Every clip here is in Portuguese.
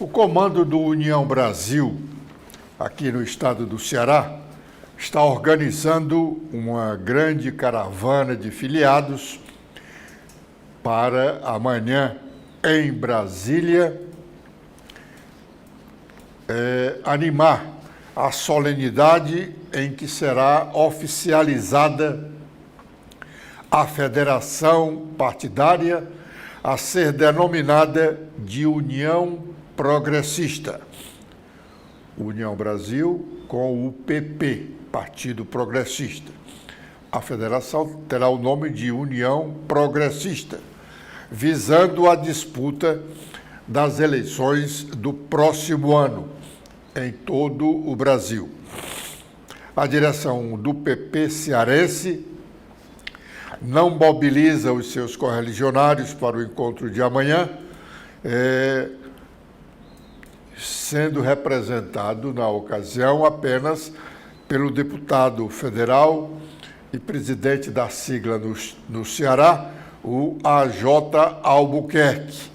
O comando do União Brasil, aqui no estado do Ceará, está organizando uma grande caravana de filiados para amanhã, em Brasília, animar a solenidade em que será oficializada a federação partidária a ser denominada de União Progressista. União Brasil com o PP, Partido Progressista. A federação terá o nome de União Progressista, visando a disputa das eleições do próximo ano em todo o Brasil. A direção do PP cearense não mobiliza os seus correligionários para o encontro de amanhã, sendo representado na ocasião apenas pelo deputado federal e presidente da sigla no Ceará, o AJ Albuquerque,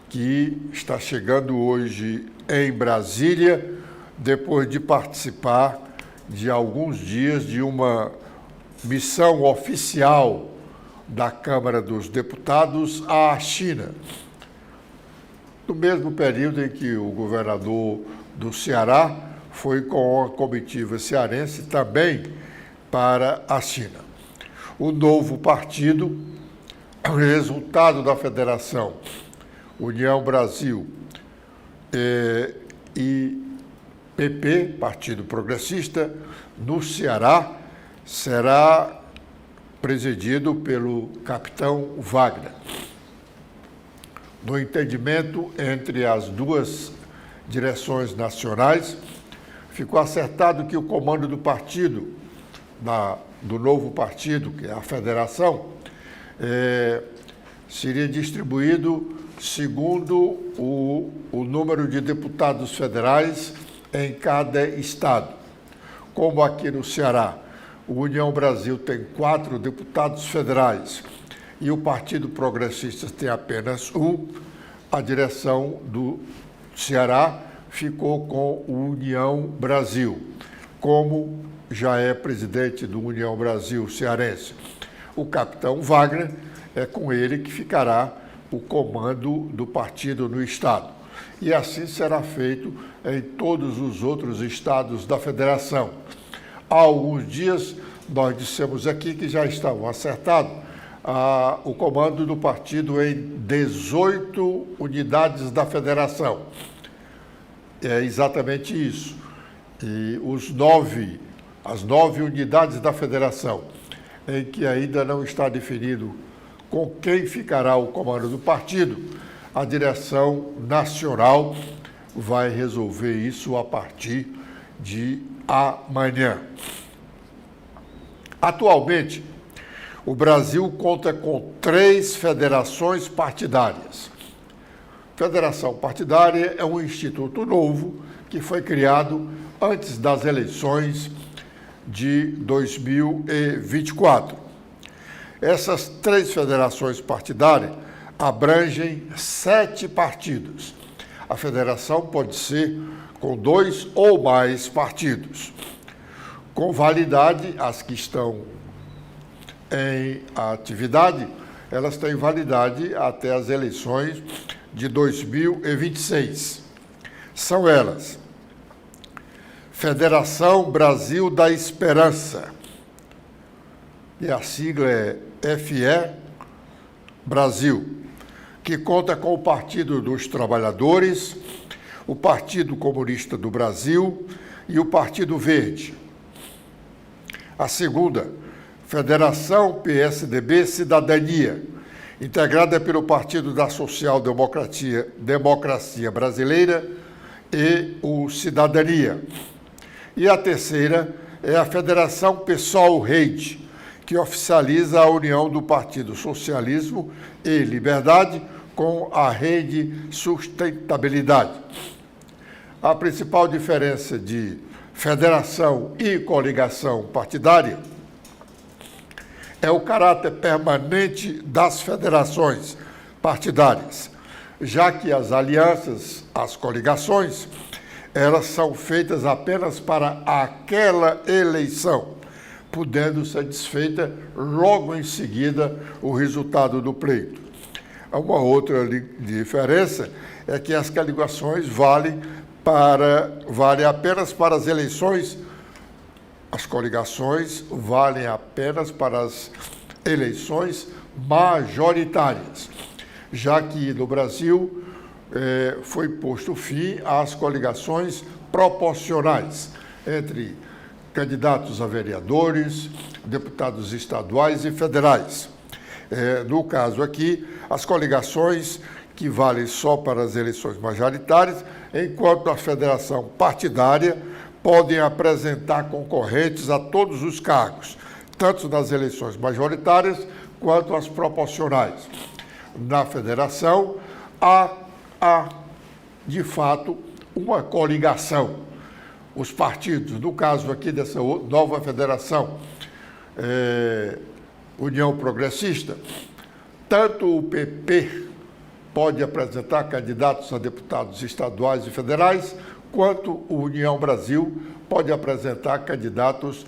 que está chegando hoje em Brasília, depois de participar de alguns dias de uma missão oficial da Câmara dos Deputados à China, no mesmo período em que o governador do Ceará foi com a comitiva cearense também para a China. O novo partido, resultado da federação União Brasil e PP, Partido Progressista, no Ceará, será presidido pelo capitão Wagner. No entendimento entre as duas direções nacionais, ficou acertado que o comando do partido, do novo partido, que é a federação, seria distribuído segundo o número de deputados federais em cada estado. Como aqui no Ceará, o União Brasil tem 4 deputados federais e o Partido Progressista tem apenas um, a direção do Ceará ficou com o União Brasil, como já é presidente do União Brasil cearense. O capitão Wagner, é com ele que ficará o comando do partido no estado. E assim será feito em todos os outros estados da federação. Há alguns dias, nós dissemos aqui que já estavam acertados o comando do partido em 18 unidades da federação. É exatamente isso. E as 9 unidades da federação, em que ainda não está definido com quem ficará o comando do partido, a direção nacional vai resolver isso a partir de amanhã. Atualmente, o Brasil conta com 3 federações partidárias. Federação partidária é um instituto novo que foi criado antes das eleições de 2024. Essas 3 federações partidárias abrangem 7 partidos. A federação pode ser com 2 ou mais partidos. Com validade, as que estão em atividade, elas têm validade até as eleições de 2026. São elas: Federação Brasil da Esperança, e a sigla é FE Brasil, que conta com o Partido dos Trabalhadores, o Partido Comunista do Brasil e o Partido Verde. A segunda, Federação PSDB Cidadania, integrada pelo Partido da Social Democracia Brasileira e o Cidadania. E a terceira é a Federação PSOL-Rede, que oficializa a união do Partido Socialismo e Liberdade com a Rede Sustentabilidade. A principal diferença de federação e coligação partidária é o caráter permanente das federações partidárias. já que as alianças, as coligações, elas são feitas apenas para aquela eleição, podendo ser desfeita logo em seguida o resultado do pleito. Uma outra diferença é que as coligações valem apenas para as eleições, as coligações valem apenas para as eleições majoritárias, já que no Brasil foi posto fim às coligações proporcionais entre candidatos a vereadores, deputados estaduais e federais. No caso aqui, as coligações que valem só para as eleições majoritárias, enquanto a federação partidária podem apresentar concorrentes a todos os cargos, tanto nas eleições majoritárias quanto as proporcionais. Na federação, há de fato, uma coligação. Os partidos, no caso aqui dessa nova federação, União Progressista, tanto o PP pode apresentar candidatos a deputados estaduais e federais, quanto o União Brasil pode apresentar candidatos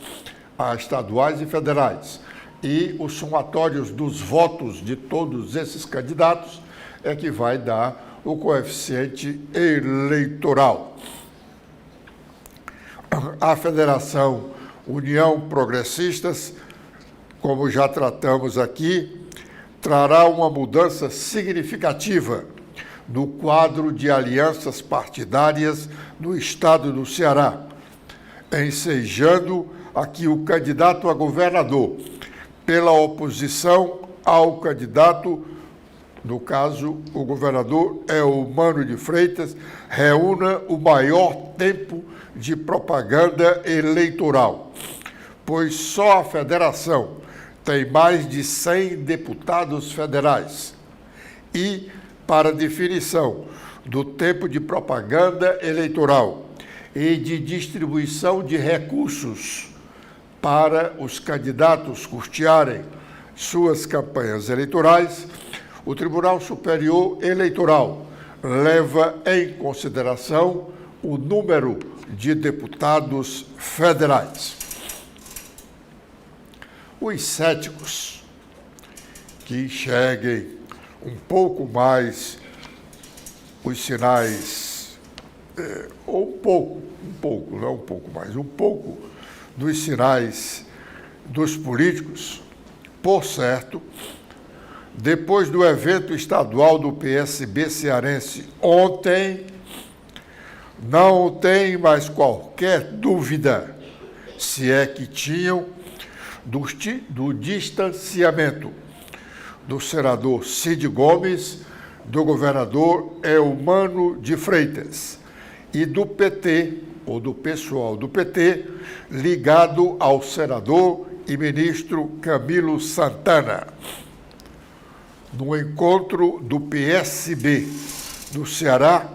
a estaduais e federais. E os somatórios dos votos de todos esses candidatos é que vai dar o coeficiente eleitoral. A Federação União Progressistas, como já tratamos aqui, trará uma mudança significativa no quadro de alianças partidárias no estado do Ceará, ensejando aqui o candidato a governador, pela oposição ao candidato, no caso, o governador Eumano de Freitas, reúna o maior tempo de propaganda eleitoral, pois só a federação tem mais de 100 deputados federais. E, para definição do tempo de propaganda eleitoral e de distribuição de recursos para os candidatos custearem suas campanhas eleitorais, o Tribunal Superior Eleitoral leva em consideração o número de deputados federais. Os céticos que enxerguem um pouco mais os sinais, ou um pouco dos sinais dos políticos, por certo, depois do evento estadual do PSB cearense ontem, não tem mais qualquer dúvida, se é que tinham, do distanciamento do senador Cid Gomes, do governador Eumano de Freitas e do PT, ou do pessoal do PT, ligado ao senador e ministro Camilo Santana. No encontro do PSB do Ceará,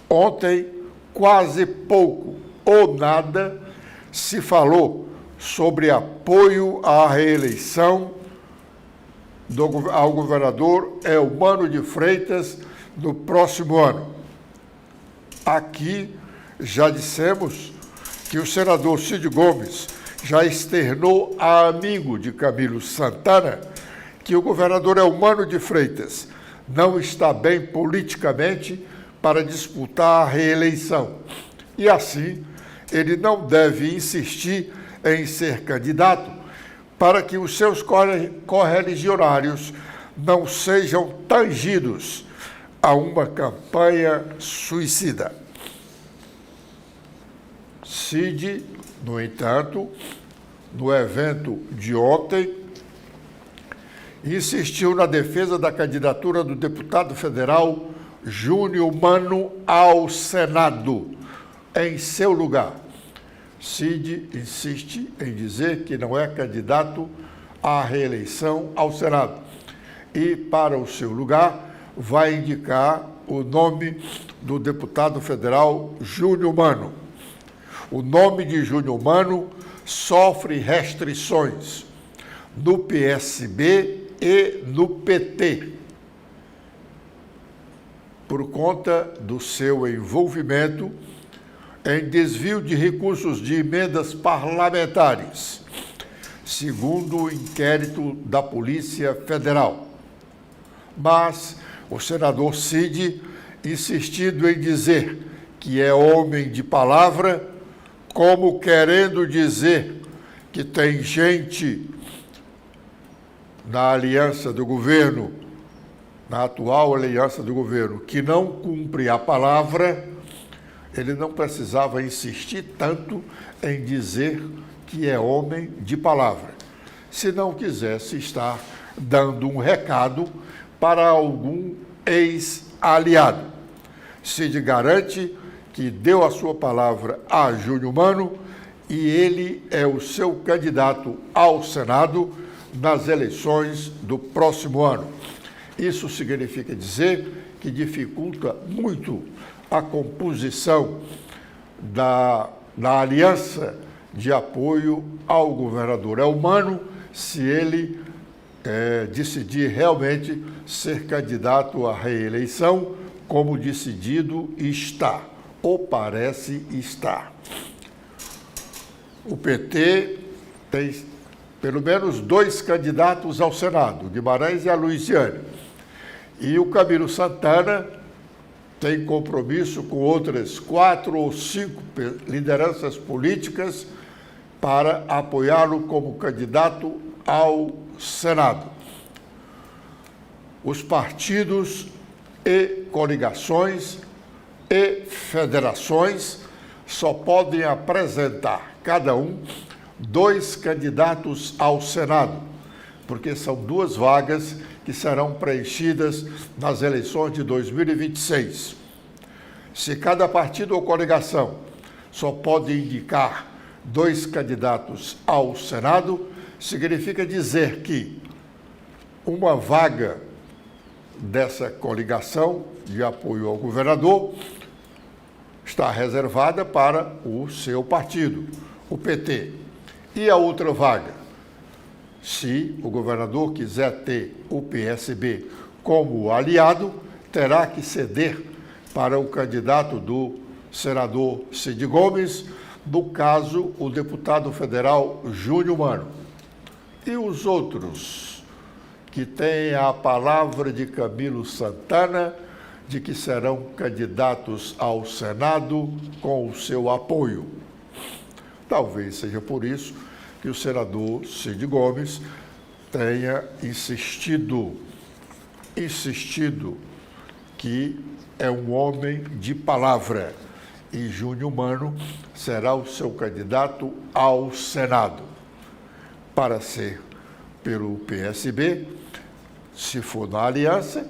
ontem, quase pouco ou nada se falou sobre apoio à reeleição ao governador Eumano de Freitas no próximo ano. Aqui já dissemos que o senador Cid Gomes já externou a amigo de Camilo Santana que o governador Eumano de Freitas não está bem politicamente para disputar a reeleição. E assim, ele não deve insistir em ser candidato para que os seus correligionários não sejam tangidos a uma campanha suicida. Cid, no entanto, no evento de ontem, insistiu na defesa da candidatura do deputado federal Júnior Mano ao Senado, em seu lugar. Cid insiste em dizer que não é candidato à reeleição ao Senado e, para o seu lugar, vai indicar o nome do deputado federal Júnior Mano. O nome de Júnior Mano sofre restrições no PSB e no PT. por conta do seu envolvimento em desvio de recursos de emendas parlamentares, segundo o inquérito da Polícia Federal. Mas o senador Cid, insistindo em dizer que é homem de palavra, como querendo dizer que tem gente na aliança do governo, na atual aliança do governo, que não cumpre a palavra, ele não precisava insistir tanto em dizer que é homem de palavra, se não quisesse estar dando um recado para algum ex-aliado. Cid garante que deu a sua palavra a Júnior Mano e ele é o seu candidato ao Senado nas eleições do próximo ano. Isso significa dizer que dificulta muito a composição da aliança de apoio ao governador Elmano, se ele decidir realmente ser candidato à reeleição, como decidido está, ou parece estar. O PT tem pelo menos 2 candidatos ao Senado, o Guimarães e a Luiziane. E o Camilo Santana tem compromisso com outras 4 ou 5 lideranças políticas para apoiá-lo como candidato ao Senado. Os partidos e coligações e federações só podem apresentar, cada um, 2 candidatos ao Senado, porque são 2 vagas que serão preenchidas nas eleições de 2026. Se cada partido ou coligação só pode indicar 2 candidatos ao Senado, significa dizer que uma vaga dessa coligação de apoio ao governador está reservada para o seu partido, o PT. E a outra vaga, se o governador quiser ter o PSB como aliado, terá que ceder para o candidato do senador Cid Gomes, no caso, o deputado federal Júnior Mano. E os outros que têm a palavra de Camilo Santana de que serão candidatos ao Senado com o seu apoio. Talvez seja por isso que o senador Cid Gomes tenha insistido que é um homem de palavra e Júnior Mano será o seu candidato ao Senado. Para ser pelo PSB, se for na aliança,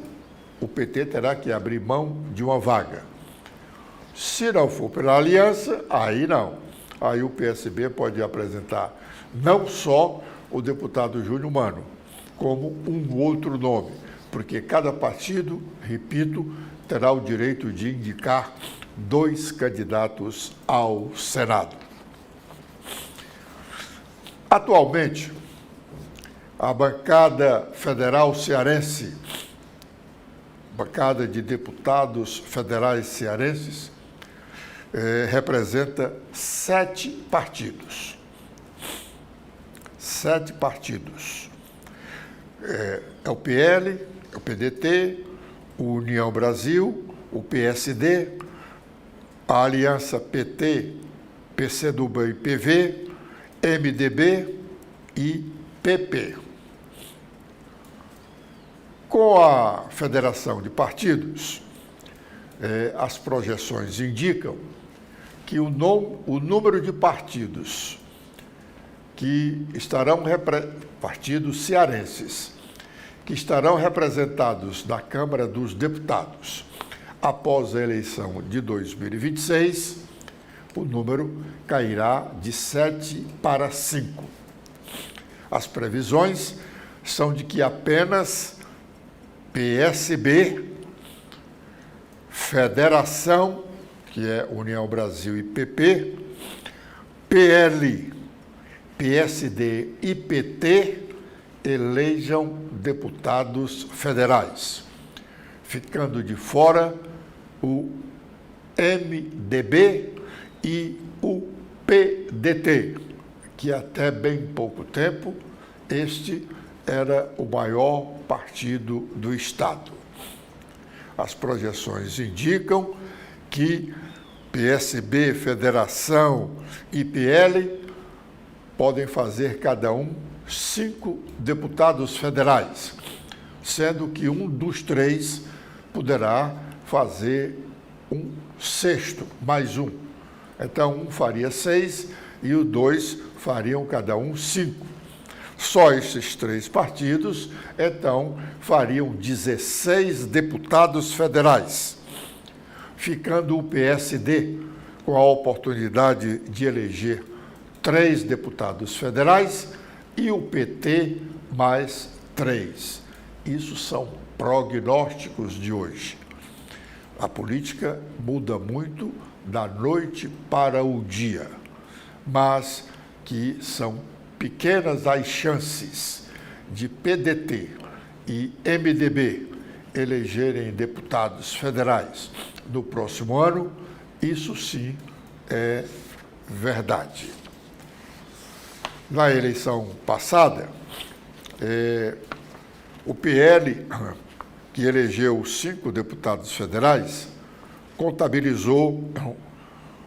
o PT terá que abrir mão de uma vaga. Se não for pela aliança, aí não. Aí o PSB pode apresentar não só o deputado Júnior Mano, como um outro nome, porque cada partido, repito, terá o direito de indicar 2 candidatos ao Senado. Atualmente, a bancada federal cearense, bancada de deputados federais cearenses, representa 7 partidos. 7 partidos. É o PL, é o PDT, o União Brasil, o PSD, a Aliança PT, PCdoB e PV, MDB e PP. Com a federação de partidos, as projeções indicam que o número de partidos que estarão partidos cearenses que estarão representados na Câmara dos Deputados após a eleição de 2026, o número cairá de 7 para 5. As previsões são de que apenas PSB, Federação, que é União Brasil e PP, PL, PSD e PT elejam deputados federais, ficando de fora o MDB e o PDT, que até bem pouco tempo este era o maior partido do Estado. As projeções indicam que PSB, Federação e PL podem fazer cada um 5 deputados federais, sendo que um dos 3 poderá fazer um 6º, mais um. Então, um faria 6 e os 2 fariam cada um 5. Só esses 3 partidos, então, fariam 16 deputados federais, ficando o PSD com a oportunidade de eleger 3 deputados federais e o PT mais 3. Isso são prognósticos de hoje. A política muda muito da noite para o dia, mas que são pequenas as chances de PDT e MDB elegerem deputados federais no próximo ano. Isso sim é verdade. Na eleição passada, o PL, que elegeu 5 deputados federais, contabilizou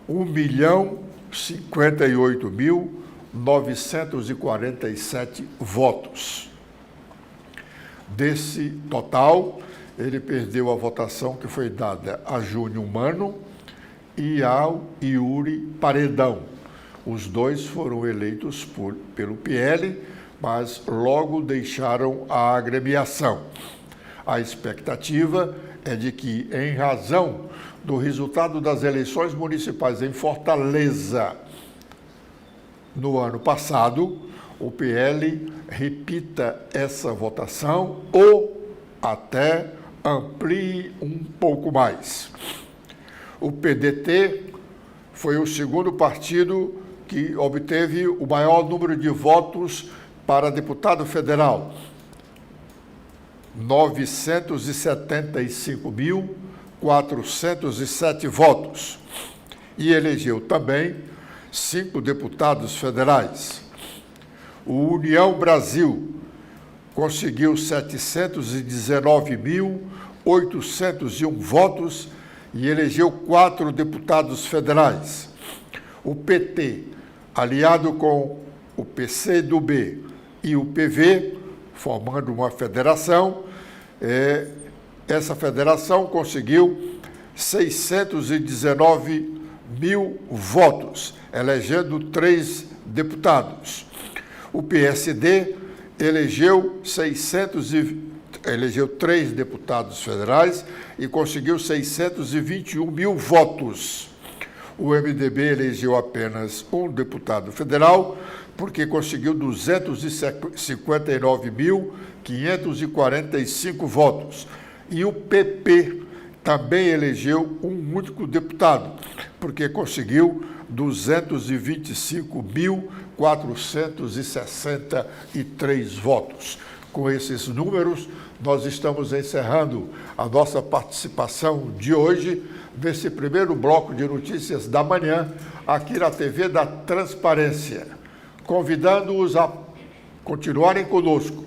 1.058.947 votos. Desse total, ele perdeu a votação que foi dada a Júnior Mano e ao Yuri Paredão. Os 2 foram eleitos pelo PL, mas logo deixaram a agremiação. A expectativa é de que, em razão do resultado das eleições municipais em Fortaleza no ano passado, o PL repita essa votação ou até amplie um pouco mais. O PDT foi o segundo partido que obteve o maior número de votos para deputado federal, 975.407 votos, e elegeu também 5 deputados federais. O União Brasil conseguiu 719.801 votos e elegeu 4 deputados federais. O PT, aliado com o PCdoB e o PV, formando uma federação, essa federação conseguiu 619 mil votos, elegendo 3 deputados. O PSD elegeu 3 deputados federais e conseguiu 621 mil votos. O MDB elegeu apenas um deputado federal, porque conseguiu 259.545 votos. E o PP também elegeu um único deputado, porque conseguiu 225.463 votos. Com esses números, nós estamos encerrando a nossa participação de hoje nesse primeiro bloco de notícias da manhã, aqui na TV da Transparência, convidando-os a continuarem conosco